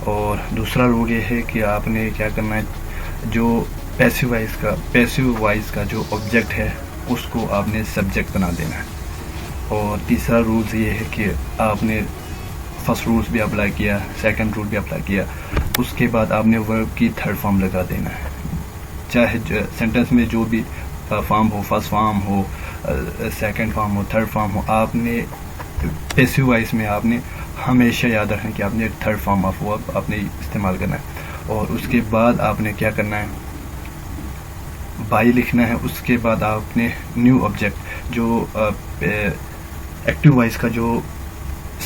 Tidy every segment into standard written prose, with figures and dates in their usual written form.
और दूसरा रूल ये है कि आपने क्या करना है, जो पैसिव वॉइस का जो ऑब्जेक्ट है उसको आपने सब्जेक्ट बना देना है। और तीसरा रूल्स ये है कि आपने फर्स्ट रूल्स भी अप्लाई किया, सेकंड रूल भी अप्लाई किया, उसके बाद आपने वर्ब की थर्ड फॉर्म लगा देना है। चाहे सेंटेंस में जो भी फॉर्म हो, फर्स्ट फॉर्म हो, सेकंड फॉर्म हो, थर्ड फॉर्म हो, आपने पैसिव वॉइस में आपने हमेशा याद रखना कि आपने थर्ड फॉर्म ऑफ वर्ब आपने इस्तेमाल करना है। और उसके बाद आपने क्या करना है, बाई लिखना है। उसके बाद आपने न्यू ऑब्जेक्ट, जो एक्टिव वॉइस का जो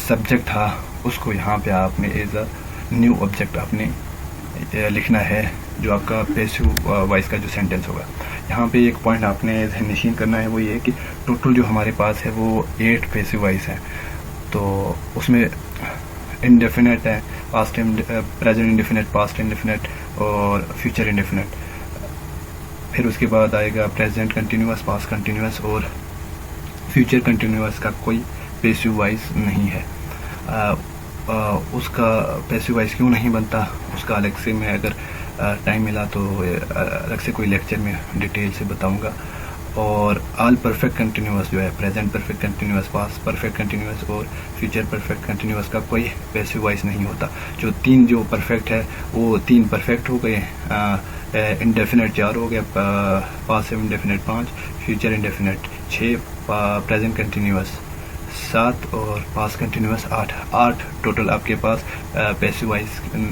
सब्जेक्ट था उसको यहाँ पे आपने एज अ न्यू ऑब्जेक्ट आपने लिखना है, जो आपका पैसिव वॉइस का जो सेंटेंस होगा। यहाँ पे एक पॉइंट आपने ध्यान करना है, वो ये है कि टोटल जो हमारे पास है वो 8 पैसिव वॉइस हैं। तो उसमें इंडेफिनेट है, past present indefinite, past indefinite और फ्यूचर इंडेफिनेट। फिर उसके बाद आएगा प्रेजेंट कंटिन्यूअस, पास्ट कंटिन्यूअस और फ्यूचर कंटिन्यूअस का कोई पैसिव वॉइस नहीं है। उसका पैसिव वॉइस क्यों नहीं बनता, उसका अलग से मैं अगर टाइम मिला तो अलग से कोई लेक्चर में डिटेल से बताऊंगा। और ऑल परफेक्ट कंटिन्यूअस जो है, present perfect continuous, past perfect continuous और फ्यूचर परफेक्ट कंटिन्यूअस का कोई पैसिव वॉइस नहीं होता। जो 3 जो परफेक्ट है वो 3 परफेक्ट हो गए, इंडेफिनेट 4 हो गया, past indefinite 5, future indefinite 6, present continuous 7 और पास्ट कंटिन्यूअस 8 टोटल आपके पास पैसिव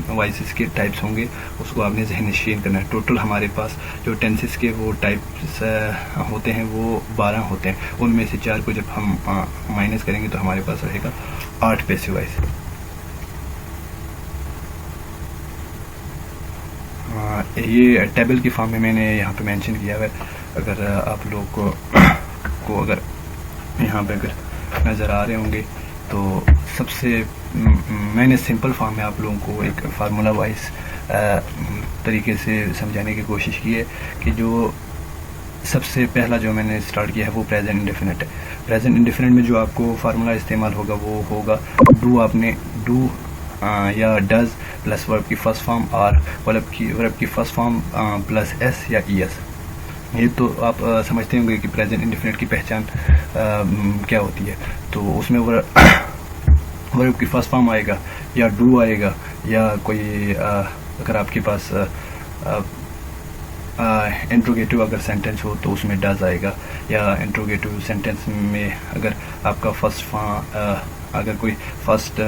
वॉइसेस के टाइप्स होंगे। उसको आपने ज़हन नशीन करना है। टोटल हमारे पास जो टेंसेस के वो टाइप्स होते हैं वो 12 होते हैं। उनमें से 4 को जब हम माइनस करेंगे तो हमारे पास रहेगा 8 पैसिव वॉइस। ये टेबल की फॉर्म में मैंने यहाँ पे मेंशन किया है। अगर आप लोग को अगर यहाँ पे अगर नज़र आ रहे होंगे तो सबसे मैंने सिंपल फॉर्म में आप लोगों को एक फार्मूला वाइज तरीके से समझाने की कोशिश की है कि जो सबसे पहला जो मैंने स्टार्ट किया है वो प्रेजेंट इंडेफिनिट है। प्रेजेंट इंडेफिनिट में जो आपको फार्मूला इस्तेमाल होगा वो होगा डू, आपने डू या डज प्लस वर्ब की फर्स्ट फॉर्म और वर्ब की फर्स्ट फॉर्म प्लस एस या ई एस। ये तो आप समझते होंगे कि प्रेजेंट इंडेफिनिट की पहचान क्या होती है। तो उसमें वर्ब की फर्स्ट फॉर्म आएगा या डू आएगा या कोई अगर आपके पास इंट्रोगेटिव अगर सेंटेंस हो तो उसमें डज आएगा, या इंट्रोगेटिव सेंटेंस में अगर आपका फर्स्ट फॉर्म अगर कोई फर्स्ट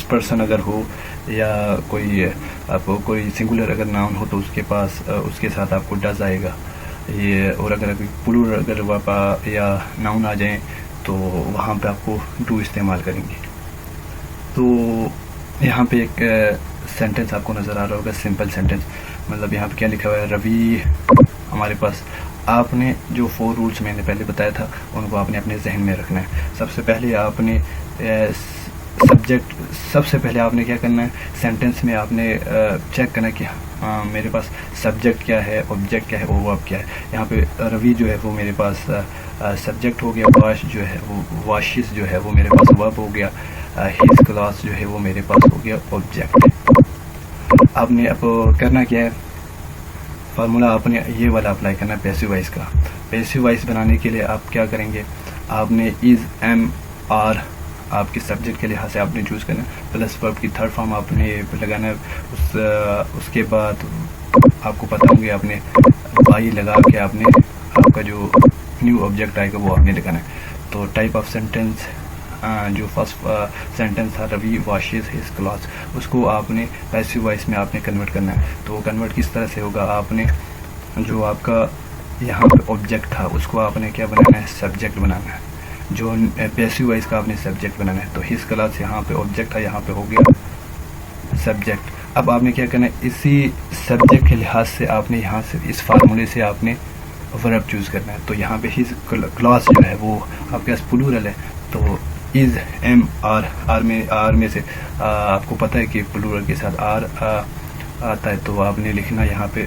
पर्सन अगर हो या कोई आपको कोई सिंगुलर अगर नाउन हो तो उसके पास उसके साथ आपको डज आएगा। ये और अगर प्लूरल अगर वर्ब या नाउन आ जाए तो वहाँ पे आपको डू इस्तेमाल करेंगे। तो यहाँ पे एक सेंटेंस आपको नज़र आ रहा होगा, सिंपल सेंटेंस। मतलब यहाँ पे क्या लिखा हुआ है, रवि हमारे पास। आपने जो 4 रूल्स मैंने पहले बताया था उनको आपने अपने जहन में रखना है। सबसे पहले आपने सब्जेक्ट, सबसे पहले आपने क्या करना है, सेंटेंस में आपने चेक करना कि मेरे पास सब्जेक्ट क्या है, ऑब्जेक्ट क्या है और वर्ब क्या है। यहाँ पे रवि जो है वो मेरे पास सब्जेक्ट हो गया, वाश जो है वो वाशिस जो है वो मेरे पास वर्ब हो गया, हिज क्लास जो है वो मेरे पास हो गया ऑब्जेक्ट। आपने अब करना क्या है, फार्मूला आपने ये वाला अप्लाई करना है पैसिव वॉइस का। पैसिव वॉइस बनाने के लिए आप क्या करेंगे, आपने इज, एम, आर आपके सब्जेक्ट के लिहाज से आपने चूज़ करना है, प्लस वर्ब की थर्ड फॉर्म आपने लगाना है। उसके बाद आपको पता होंगे आपने वाई लगा के आपने आपका जो न्यू ऑब्जेक्ट आएगा वो आपने लगाना है। तो टाइप ऑफ सेंटेंस जो फर्स्ट सेंटेंस था रवि वॉशेस हिज क्लॉथ्स, उसको आपने पैसिव वॉइस में आपने कन्वर्ट करना है। तो कन्वर्ट किस तरह से होगा, आपने जो आपका यहाँ पे ऑब्जेक्ट था उसको आपने क्या बनाना है, सब्जेक्ट बनाना है। जो पैसिव वॉइस का आपने सब्जेक्ट बनाना है। तो हिज क्लास यहाँ पे ऑब्जेक्ट था, यहाँ पे हो गया सब्जेक्ट। अब आपने क्या करना है, इसी सब्जेक्ट के लिहाज से आपने यहाँ से इस फार्मूले से आपने वर्ब चूज़ करना है। तो यहाँ पे हिज क्लास जो है वो आपके पास प्लूरल है, तो इज, एम, आर में से आपको पता है कि प्लूरल के साथ आर आता है। तो आपने लिखना यहाँ पे,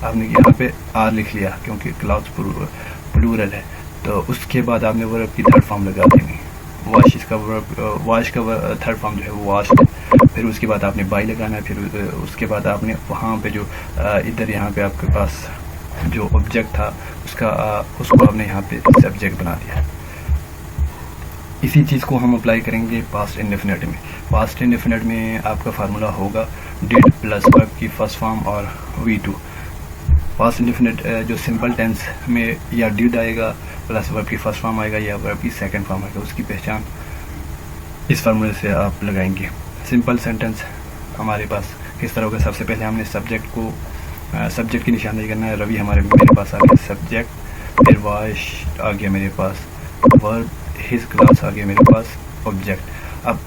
आपने यहाँ पे आर लिख लिया क्योंकि क्लास प्लूरल है। तो उसके बाद आपने वर्ब की थर्ड फॉर्म लगा देंगे। वॉश इसका वर्ब, वॉश का थर्ड फॉर्म जो है वो वॉश्ड है। फिर उसके बाद आपने बाई लगाना है। फिर उसके बाद आपने वहाँ पे जो इधर यहाँ पे आपके पास जो ऑब्जेक्ट था उसको आपने यहाँ पे सब्जेक्ट बना दिया। इसी चीज़ को हम अप्लाई करेंगे पास्ट इंडेफिनिट में। पास्ट इंडेफिनिट में आपका फार्मूला होगा डिड प्लस वर्ब की फर्स्ट फॉर्म और V2। पास्ट इंडेफिनिट जो सिंपल टेंस में या डिड आएगा प्लस वर्ब की फर्स्ट फॉर्म आएगा या वर्ब की सेकंड फॉर्म आएगा, उसकी पहचान इस फार्मूले से आप लगाएंगे। सिंपल सेंटेंस हमारे पास किस तरह होगा, सबसे पहले हमने सब्जेक्ट की निशानदेही करना है। रवि मेरे पास आ गया सब्जेक्ट, फिर वॉश आ गया मेरे पास, वर्ब हिज क्लास आ गया मेरे पास, ऑब्जेक्ट। अब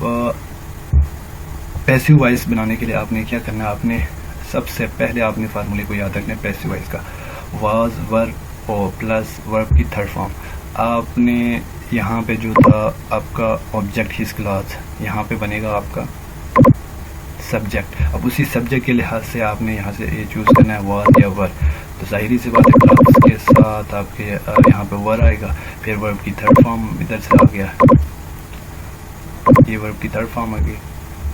पैसिव वॉइस बनाने के लिए आपने क्या करना है, आपने सबसे पहले आपने फार्मूले को याद रखना है पैसिव वॉइस का। वाज वर्ब और प्लस वर्ब की थर्ड फॉर्म। आपने यहाँ पे जो था आपका ऑब्जेक्ट हिज क्लास, यहाँ पे बनेगा आपका सब्जेक्ट। अब उसी सब्जेक्ट के लिहाज से आपने यहाँ से ये चूज़ करना है वाज या वर्ब। तो जाहिर सी बात है क्लास के साथ आपके यहाँ पे वर्ब आएगा, फिर वर्ब की थर्ड फॉर्म इधर से आ गया, ये वर्ब की थर्ड फॉर्म आ गई,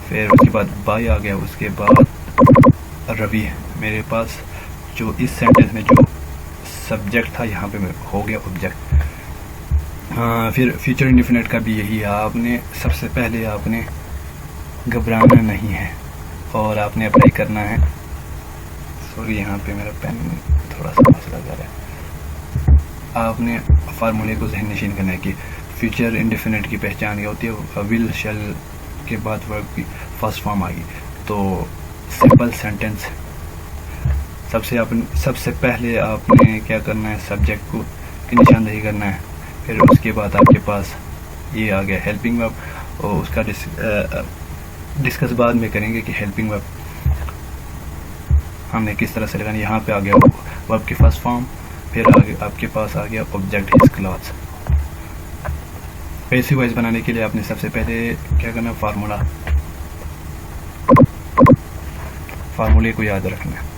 फिर उसके बाद बाई आ गया, उसके बाद रवि मेरे पास जो इस सेंटेंस में जो सब्जेक्ट था यहाँ पे हो गया ऑब्जेक्ट। फिर फ्यूचर इंडेफिनिट का भी यही है, आपने सबसे पहले आपने घबराना नहीं है और आपने अप्लाई करना है। सॉरी यहाँ पे मेरा पेन थोड़ा सा मसला कर रहा है। आपने फार्मूले को जहन नशीन करना है कि फ्यूचर इंडेफिनिट की पहचान क्या होती है, विल शैल के बाद वर्ब की फर्स्ट फॉर्म आएगी। तो सिंपल सेंटेंस सबसे पहले आपने क्या करना है, सब्जेक्ट को की निशानदेही करना है। फिर उसके बाद आपके पास ये आ गया हेल्पिंग वर्ब, और उसका डिस्कस बाद में करेंगे कि हेल्पिंग वर्ब हमने किस तरह से लगाना। यहाँ पे आ गया वर्ब की फर्स्ट फॉर्म, फिर आगे आपके पास आ गया object his class. Passive voice बनाने के लिए आपने सबसे पहले क्या करना, फार्मूले को याद रखना है।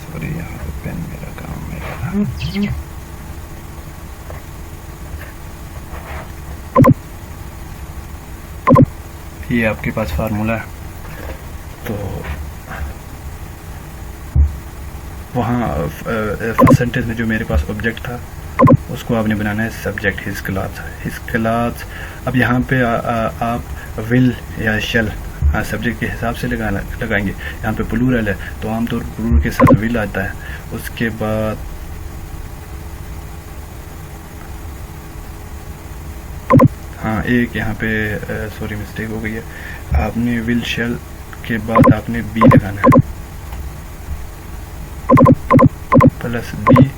सॉरी यहाँ पे पेन मेरा काम मेरा ये आपके पास फार्मूला है। तो वहाँ फर्स्ट सेंटेंस में जो मेरे पास ऑब्जेक्ट था उसको आपने बनाना है सब्जेक्ट हिज क्लास। अब यहाँ पे आप विल या शेल सब्जेक्ट के हिसाब से लगाएंगे। यहाँ पे प्लूरल है तो आमतौर पर प्लूरल के साथ विल आता है। उसके बाद एक यहाँ पे सॉरी मिस्टेक हो गई है, आपने विल शेल के बाद आपने बी लगाना है, प्लस बी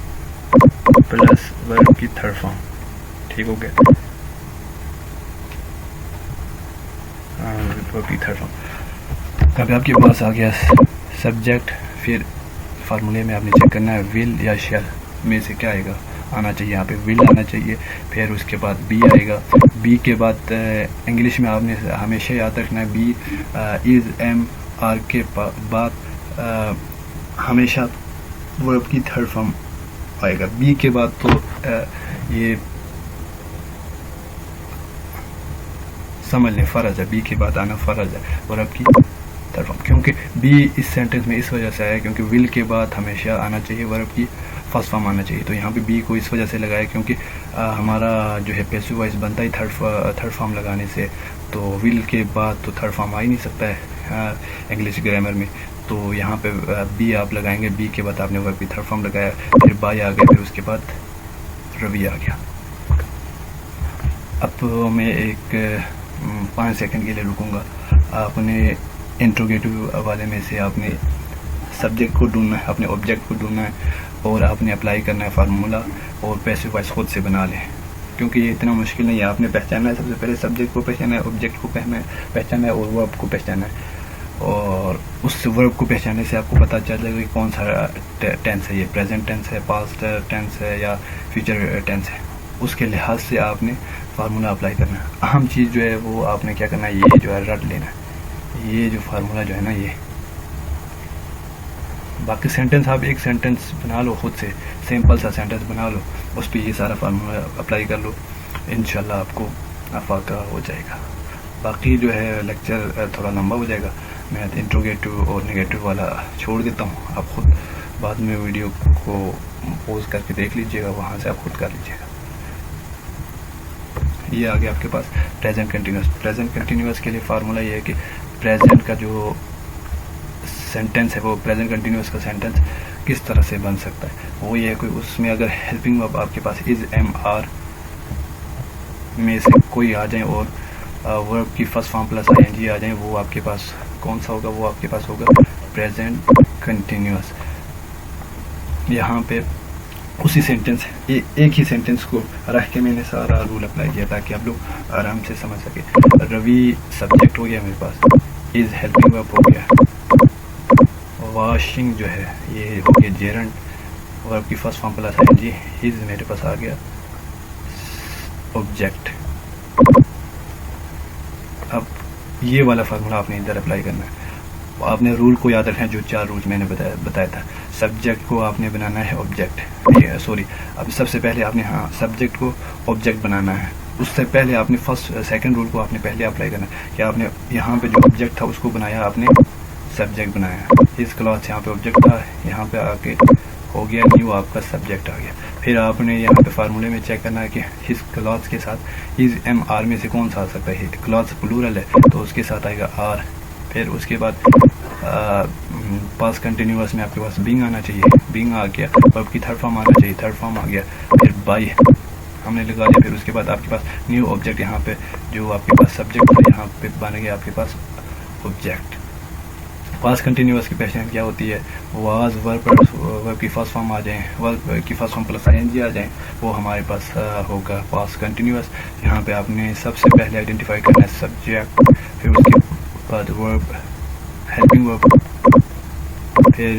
प्लस वर्ब की थर्ड फॉर्म। ठीक हो गया, वर्ब की थर्ड फॉर्म। अभी आपके पास आ गया सब्जेक्ट, फिर फार्मूले में आपने चेक करना है विल या शेल में से क्या आएगा, आना चाहिए। यहाँ पे विल आना चाहिए, फिर उसके बाद बी आएगा। बी के बाद इंग्लिश में आपने हमेशा याद रखना है बी इज़ एम आर के बाद हमेशा वर्ब की थर्ड फॉर्म आएगा। बी के बाद तो ये समझ लें फ़र्ज है, बी के बाद आना फ़र्ज है वर्ब की थर्ड फॉर्म, क्योंकि बी इस सेंटेंस में इस वजह से आया क्योंकि विल के बाद हमेशा आना चाहिए वर्ब की फर्स्ट फॉर्म आना चाहिए। तो यहाँ पे बी को इस वजह से लगाया क्योंकि हमारा जो है पैसिव वॉइस बनता ही थर्ड फॉर्म लगाने से, तो विल के बाद तो थर्ड फॉर्म आ ही नहीं सकता है इंग्लिश ग्रामर में। तो यहाँ पे बी आप लगाएंगे, बी के बाद आपने वर्ब की थर्ड फॉर्म लगाया, फिर बाई आ गया, फिर उसके बाद रवि आ गया। अब मैं एक 5 सेकंड के लिए रुकूंगा। आपने इंट्रोगेटिव वाले में से आपने सब्जेक्ट को ढूंढना है, अपने ऑब्जेक्ट को ढूंढना है और आपने अप्लाई करना है फार्मूला, और पैसिव वॉइस खुद से बना लें क्योंकि ये इतना मुश्किल नहीं है। आपने पहचानना है, सबसे पहले सब्जेक्ट को पहचानना है, ऑब्जेक्ट को पहचानना है और वर्ब को पहचानना है। और उस वर्ब को पहचानने से आपको पता चल जाएगा कि कौन सा टेंस है, ये प्रेजेंट टेंस है, पास्ट टेंस है या फ्यूचर टेंस है। उसके लिहाज से आपने फार्मूला अप्लाई करना है। अहम चीज़ जो है वो आपने क्या करना है, ये जो है रट लेना है, ये जो फार्मूला जो है ना ये। बाकी सेंटेंस आप एक सेंटेंस बना लो खुद से, सिंपल सा सेंटेंस बना लो, उस पर ये सारा फार्मूला अप्लाई कर लो इंशाल्लाह आपको अफाका हो जाएगा। बाकी जो है लेक्चर थोड़ा लंबा हो जाएगा, मैं इंट्रोगेटिव और नेगेटिव वाला छोड़ देता हूँ, आप खुद बाद में वीडियो को पॉज करके देख लीजिएगा, वहाँ से आप खुद कर लीजिएगा। ये आ गया आपके पास प्रेजेंट कंटिन्यूस। प्रेजेंट कंटिन्यूस के लिए फार्मूला ये है कि प्रेजेंट का जो सेंटेंस है वो प्रेजेंट कंटिन्यूस का सेंटेंस किस तरह से बन सकता है, वो ये है कोई उसमें अगर हेल्पिंग वर्ब आपके पास इज एम आर में से कोई आ जाए और वर्ब की फर्स्ट फॉर्म प्लस आईएनजी आ जाए, वो आपके पास कौन सा होगा, वो आपके पास होगा प्रेजेंट कंटिन्यूस। यहाँ पे उसी सेंटेंस एक ही सेंटेंस को रख के मैंने सारा रूल अप्लाई किया ताकि आप लोग आराम से समझ सके। रवि सब्जेक्ट हो गया मेरे पास, इज हेल्पिंग वर्ब हो गया, वॉशिंग जो है ये हो गया जेरंट, वर्ब की first form plus ING, is मेरे पास आ गया ऑब्जेक्ट। अब ये वाला फार्मूला आपने इधर अप्लाई करना है। आपने रूल को याद रखना है, जो 4 रूल मैंने बताया था। सब्जेक्ट को आपने बनाना है ऑब्जेक्ट, सॉरी अब सबसे पहले आपने सब्जेक्ट को ऑब्जेक्ट बनाना है। उससे पहले आपने सेकंड रूल को आपने पहले अप्लाई करना है कि आपने यहाँ पे जो ऑब्जेक्ट था उसको बनाया, आपने सब्जेक्ट बनाया। इस क्लॉथ यहाँ पे ऑब्जेक्ट था, यहाँ पे आके हो गया न्यू आपका सब्जेक्ट आ गया। फिर आपने यहाँ पे फार्मूले में चेक करना है कि इस क्लॉथ के साथ इज एम आर में से कौन सा आ सकता है। क्लॉथ प्लूरल है तो उसके साथ आएगा आर। फिर उसके बाद पास्ट कंटिन्यूअस में आपके पास बीइंग आना चाहिए, बीइंग आ गया। वर्ब की थर्ड फॉर्म आना चाहिए, थर्ड फॉर्म आ गया। फिर बाय हमने लगा दिया। फिर उसके बाद आपके पास न्यू ऑब्जेक्ट, यहाँ पे जो आपके पास सब्जेक्ट था यहाँ पे बन गया आपके पास ऑब्जेक्ट। पास्ट कंटिन्यूअस की पहचान क्या होती है, वाज वर्ब की फर्स्ट फॉर्म आ जाए, वर्ब की फर्स्ट फॉर्म प्लस आईएनजी आ जाए, वो हमारे पास होगा पास्ट कंटिन्यूअस। यहाँ पे आपने सबसे पहले आइडेंटिफाई करना है सब्जेक्ट, फिर उसके बाद वर्ब हेल्पिंग वर्ब, फिर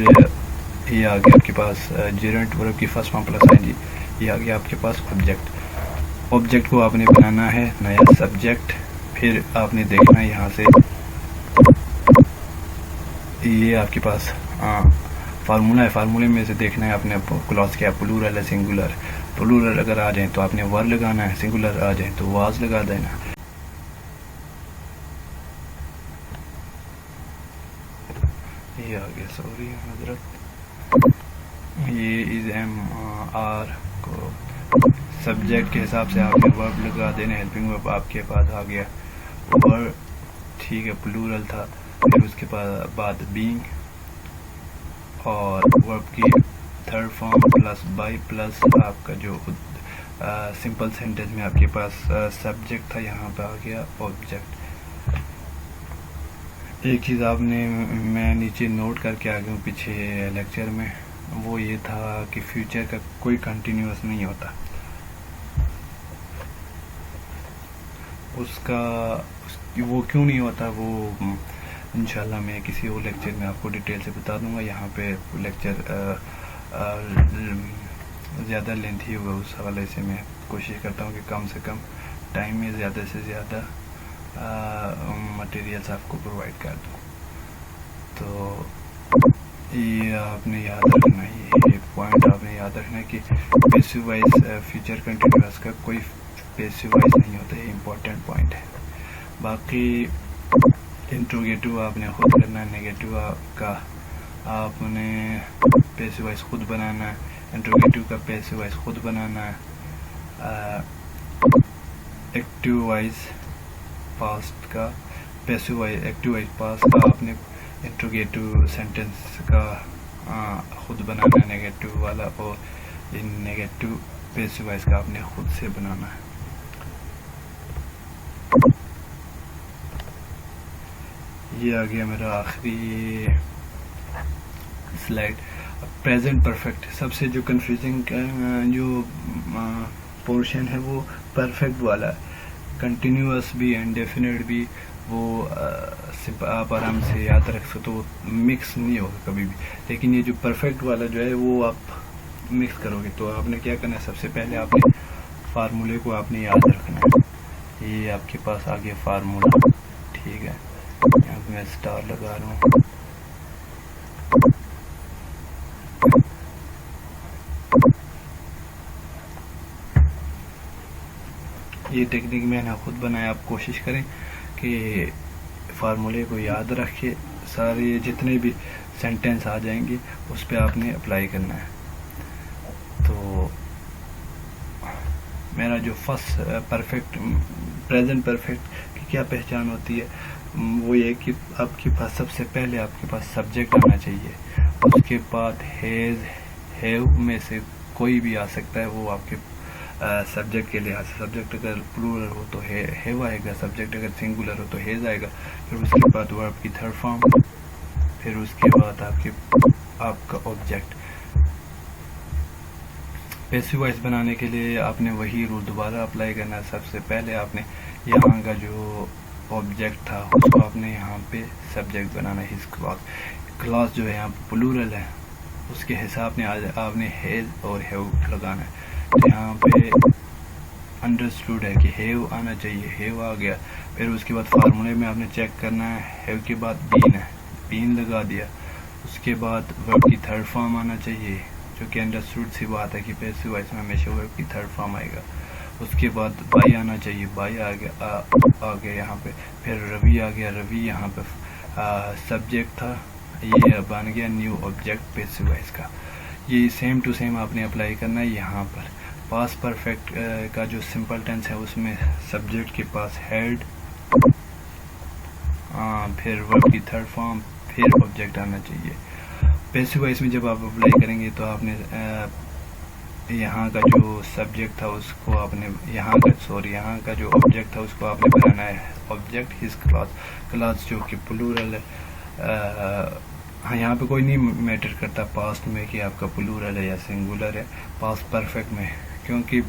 ये आ गया आपके पास जेरेंट, वर्ब की फर्स्ट फॉर्म प्लस आईएनजी, ये आ गया आपके पास ऑब्जेक्ट। ऑब्जेक्ट को आपने बनाना है नया सब्जेक्ट। फिर आपने देखना है यहाँ से ये आपके पास फार्मूला है, फार्मूले में से देखना है आपने क्लॉज क्या प्लूरल है सिंगुलर। प्लूरल अगर आ जाए तो आपने वर लगाना है, सिंगुलर आ जाए तो वाज लगा देना। ये आ गया, सॉरी हजरत, ये इज एम आर को सब्जेक्ट के हिसाब से आपने वर्ब लगा देना। हेल्पिंग वर्ब आपके पास आ गया वर्ब, ठीक है, प्लूरल था। फिर उसके बाद बीइंग और वर्ब की third form plus by plus आपका जो सिंपल सेंटेंस में आपके पास सब्जेक्ट था, यहाँ पे आ गया ऑब्जेक्ट। एक चीज़ आपने मैं नीचे नोट करके आ गया हूँ पीछे लेक्चर में, वो ये था कि फ्यूचर का कोई कंटिन्यूअस नहीं होता। वो क्यों नहीं होता, वो इंशाल्लाह मैं किसी और लेक्चर में आपको डिटेल से बता दूंगा। यहाँ पे लेक्चर ज़्यादा लेंथी होगा, उस हवाले से मैं कोशिश करता हूँ कि कम से कम टाइम में ज़्यादा से ज़्यादा मटेरियल्स आपको प्रोवाइड कर दूँ। तो ये आपने याद रखना है, ये पॉइंट आपने याद रखना है कि पैसिव वाइज फ्यूचर कंटिन्यूअस का कोई पैसिव वाइज नहीं होता, ये इम्पोर्टेंट पॉइंट है। बाकी इंट्रोगेटिव आपने खुद करना है, नेगेटिव का आपने पैसिव वाइज खुद बनाना है, इंट्रोगेटिव का पैसिव वाइज खुद बनाना है, एक्टिव वाइज पास्ट का passive wise, active voice past का आपने इंट्रोगेटिव सेंटेंस का खुद बनाना है नेगेटिव वाला, और नेगेटिव पैसिव वाइज का आपने खुद से बनाना है। ये आ गया मेरा आखिरी स्लाइड, प्रेजेंट परफेक्ट। सबसे जो कंफ्यूजिंग जो पोर्शन है वो परफेक्ट वाला है। कंटिन्यूअस भी इंडेफिनिट भी वो आप आराम से याद रख सकते हो, मिक्स नहीं होगा कभी भी। लेकिन ये जो परफेक्ट वाला जो है वो आप मिक्स करोगे तो आपने क्या करना है, सबसे पहले आपने फार्मूले को आपने याद रखना है। ये आपके पास आ गया फार्मूला, ठीक है, यहाँ पे मैं स्टार लगा रहा हूँ। ये टेक्निक मैंने खुद बनाया। आप कोशिश करें कि फार्मूले को याद रखिए, सारे जितने भी सेंटेंस आ जाएंगे उस पर आपने अप्लाई करना है। तो मेरा जो फर्स्ट परफेक्ट, प्रेजेंट परफेक्ट की क्या पहचान होती है, वो ये कि आपके पास सबसे पहले आपके पास सब्जेक्ट आना चाहिए, उसके बाद हैज़ हैव में से कोई भी आ सकता है, वो आपके सब्जेक्ट के लिहाज से। सब्जेक्ट अगर प्लूरल हो तो हैव आएगा, सब्जेक्ट अगर सिंगुलर हो तो हैज़ आएगा, फिर उसके बाद वर्ब की थर्ड फॉर्म, फिर उसके बाद आपका ऑब्जेक्ट। पैसिव वॉइस बनाने के लिए आपने वही रूल दोबारा अप्लाई करना है। सबसे पहले आपने यहाँ का जो ऑब्जेक्ट था उसको आपने यहाँ पे सब्जेक्ट बनाना है। हिज क्लास, क्लास जो है यहाँ पे प्लूरल है, उसके हिसाब में आपने हैज और हैव लगाना है। तो यहाँ पे अंडरस्टूड है कि हैव आना चाहिए, हैव आ गया। फिर उसके बाद फार्मूले में आपने चेक करना है, हैव के बाद बीन है, बीन लगा दिया। उसके बाद वर्ब की थर्ड फॉर्म आना चाहिए, जो कि अंडरस्टूड सी बात है कि पैसिव वॉइस में हमेशा वर्ब की थर्ड फॉर्म आएगा। उसके बाद बाई आना चाहिए, बाई आ गया यहाँ पे। फिर रवि आ गया, रवि यहाँ पे सब्जेक्ट था, ये बन गया न्यू ऑब्जेक्ट पैसिव वॉइस का। ये सेम टू सेम आपने अप्लाई करना है यहाँ पर। पास्ट परफेक्ट का जो सिंपल टेंस है उसमें सब्जेक्ट के पास हेड, फिर वर्ब की थर्ड फॉर्म, फिर ऑब्जेक्ट आना चाहिए। पैसिव वॉइस में जब आप अप्लाई करेंगे तो आपने यहाँ का जो सब्जेक्ट था उसको आपने यहाँ का जो ऑब्जेक्ट था उसको आपने बनाना है ऑब्जेक्ट हिज क्लास, क्लास जो कि प्लूरल है। हाँ, यहाँ पे कोई नहीं मैटर करता पास्ट में कि आपका प्लूरल है या सिंगुलर है, पास्ट परफेक्ट में, क्योंकि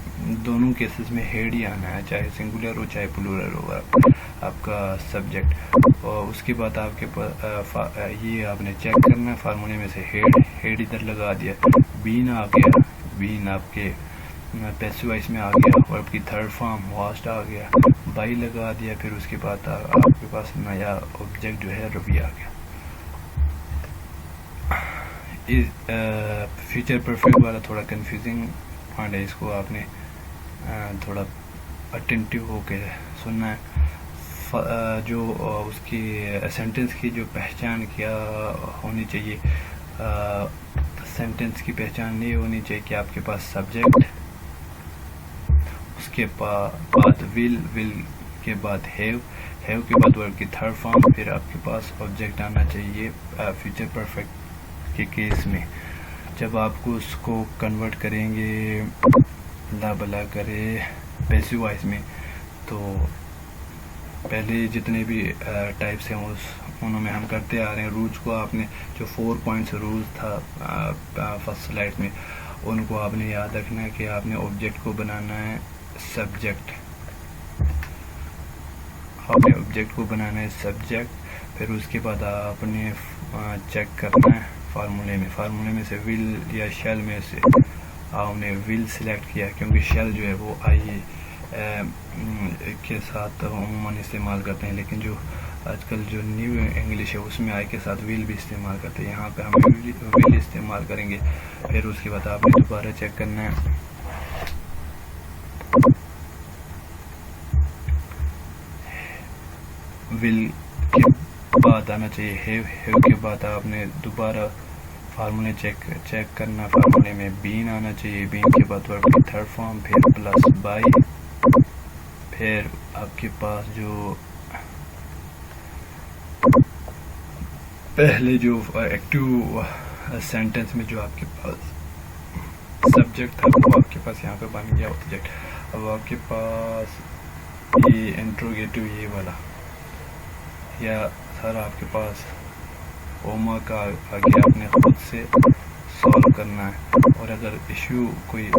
दोनों केसेस में हेड ही आना है, चाहे सिंगुलर हो चाहे प्लूरल हो आपका सब्जेक्ट। और उसके बाद आपके ये आपने चेक करना है फार्मूले में से हेड इधर लगा दिया, बीन आ गया, बीन आपके पैसिव वॉइस में आ गया, वर्ब की थर्ड फॉर्म वास्ट आ गया, बाई लगा दिया, फिर उसके बाद आपके पास नया ऑब्जेक्ट जो है रवि आ गया। इस फ्यूचर परफेक्ट वाला थोड़ा कंफ्यूजिंग पार्ट है, इसको आपने थोड़ा अटेंटिव होकर सुनना है। जो उसकी सेंटेंस की जो पहचान क्या होनी चाहिए, सेंटेंस की पहचान ये होनी चाहिए कि आपके पास सब्जेक्ट, उसके बाद विल के बाद हैव के बाद वर्ब की थर्ड फॉर्म, फिर आपके पास ऑब्जेक्ट आना चाहिए फ्यूचर परफेक्ट के केस में। जब आपको उसको कन्वर्ट करेंगे ला बला करे पैसिव वॉइस में, तो पहले जितने भी टाइप्स हैं उनमें हम करते आ रहे हैं। रूल्स को आपने जो 4 पॉइंट्स रूल्स था फर्स्ट स्लाइड में, उनको आपने याद रखना है कि आपने ऑब्जेक्ट को बनाना है सब्जेक्ट, आपने ऑब्जेक्ट को बनाना है सब्जेक्ट। फिर उसके बाद आपने चेक करना है फार्मूले में से विल या शेल में से आपने विल सिलेक्ट किया, क्योंकि शेल जो है वो आई के साथ अमूमन इस्तेमाल करते हैं, लेकिन जो आजकल जो न्यू इंग्लिश है उसमें आई के साथ विल भी इस्तेमाल करते हैं। यहाँ पे हम विल इस्तेमाल करेंगे। फिर उसके बाद आपने दोबारा चेक करना है, विल के बाद आना चाहिए हैव के बाद आपने दोबारा फार्मूले चेक करना। फार्मूले में बीन आना चाहिए, बीन के बाद वर्ब की थर्ड फॉर्म, फिर प्लस बाई, फिर आपके पास जो पहले जो एक्टिव सेंटेंस में जो आपके पास सब्जेक्ट था वो आपके पास यहाँ पे बन गया ऑब्जेक्ट। अब आपके पास ये इंट्रोगेटिव ये वाला या सारा आपके पास होमवर्क आ गया, आपने खुद से सॉल्व करना है। और अगर इश्यू कोई